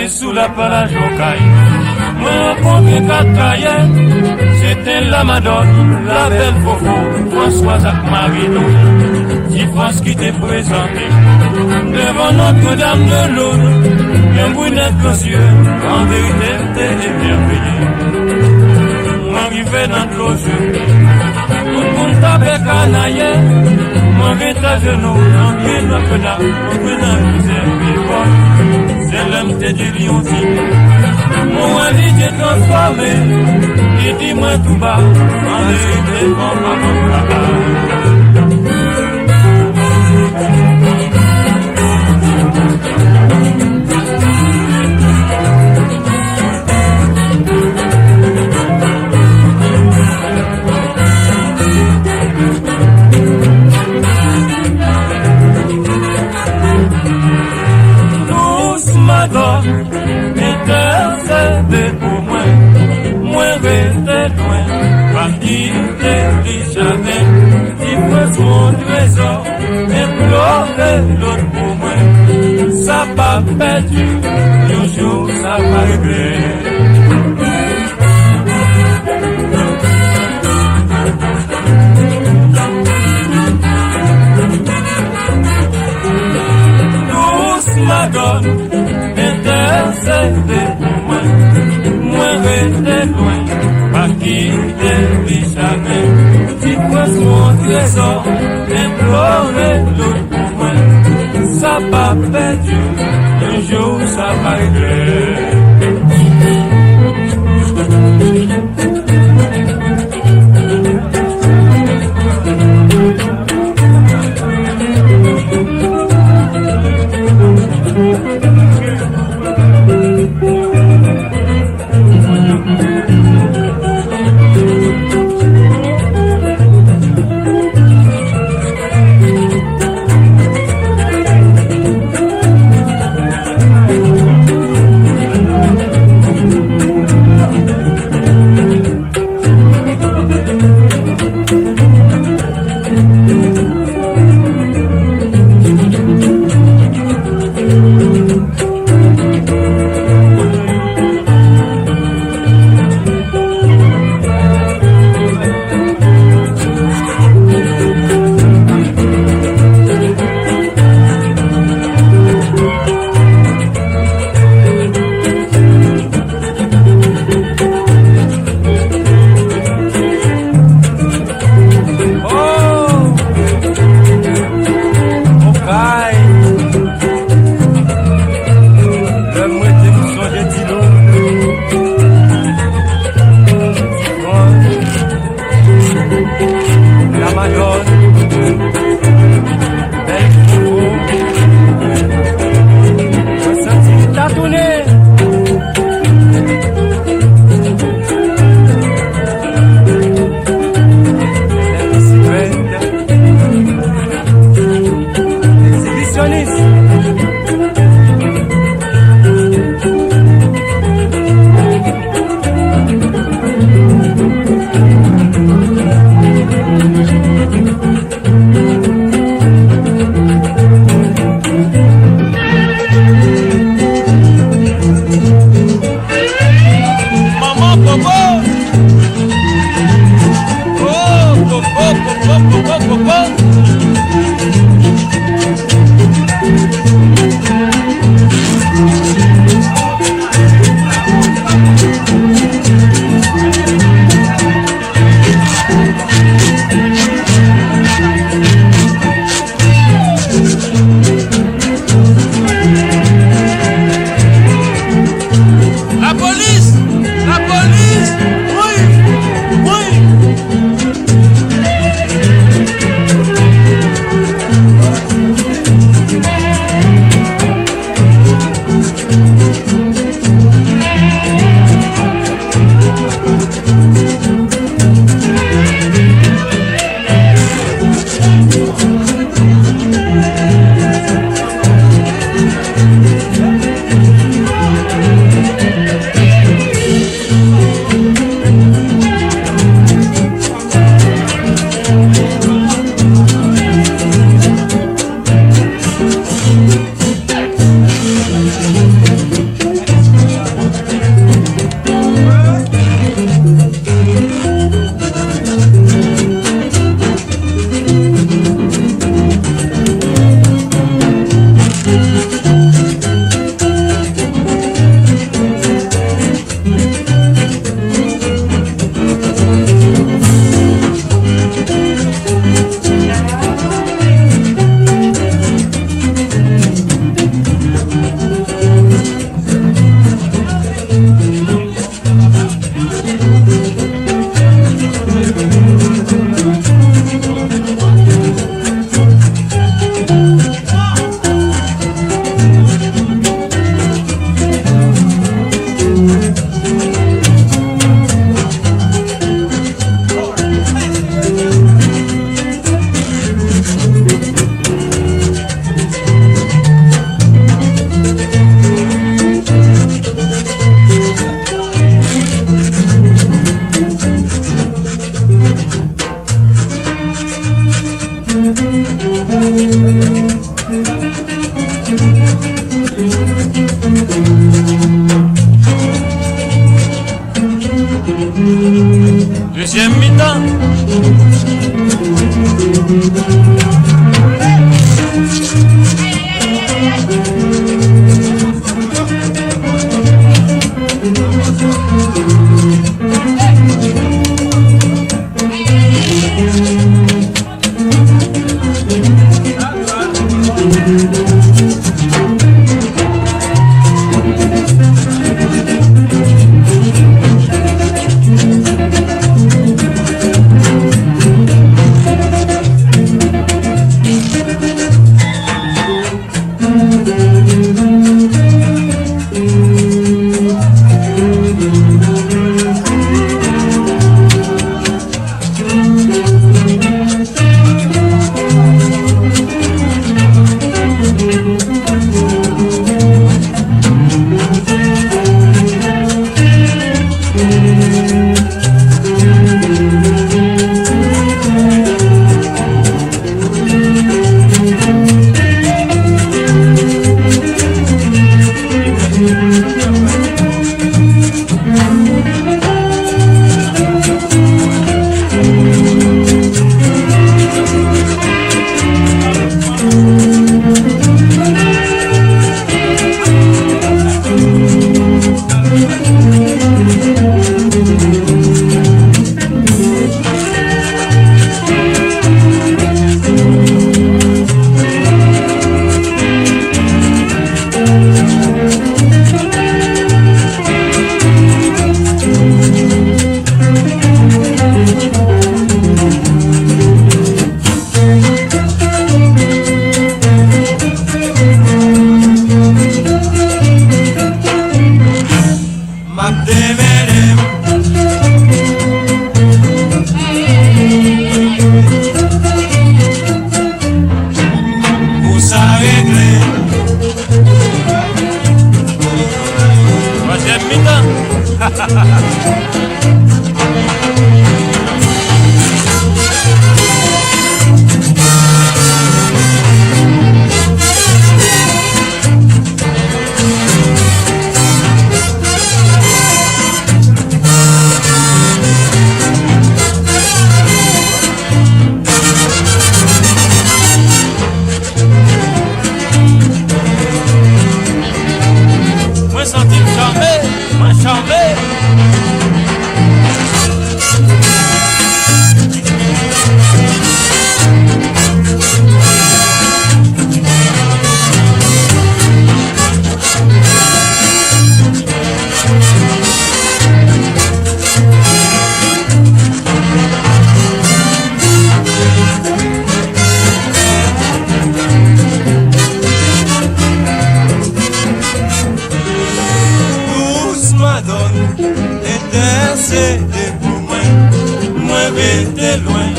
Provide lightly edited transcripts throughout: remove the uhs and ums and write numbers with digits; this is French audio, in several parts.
Sous la plage au caille, moi rencontré quatre c'était la Madone, la belle Fofo, Françoise avec Marino, si France qui t'est présentée, devant Notre-Dame de l'Aune, bien brunette aux yeux, en vérité t'es émerveillé. Moi arrivé dans l'eau, tout le monde t'avait canaillé, moi vite à genoux, en pied Notre-Dame, au prenant misère, c'est l'homme t'es du lion mon ami t'est transformé, et dis-moi tout bas, en vérité, mon papa. Intercédez pour moi, moi restez loin, pas quitter jamais, si moi son trésor, implorez l'autre pour moi, ça va perdu, un jour ça va arriver. Madone, intercédez pour moi, moi restez loin, pas quitter jamais, si moi son trésor, implorez l'autre pour moi, ça va perdu, un jour ça va régler. Deuxième mi-temps. Intercédez pour moi, moi rester loin,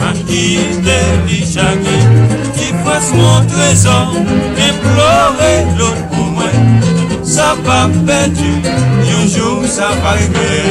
à quitter les chagrins, qui fasse mon trésor, implorer l'autre pour moi, ça va perdu, un jour ça va arriver.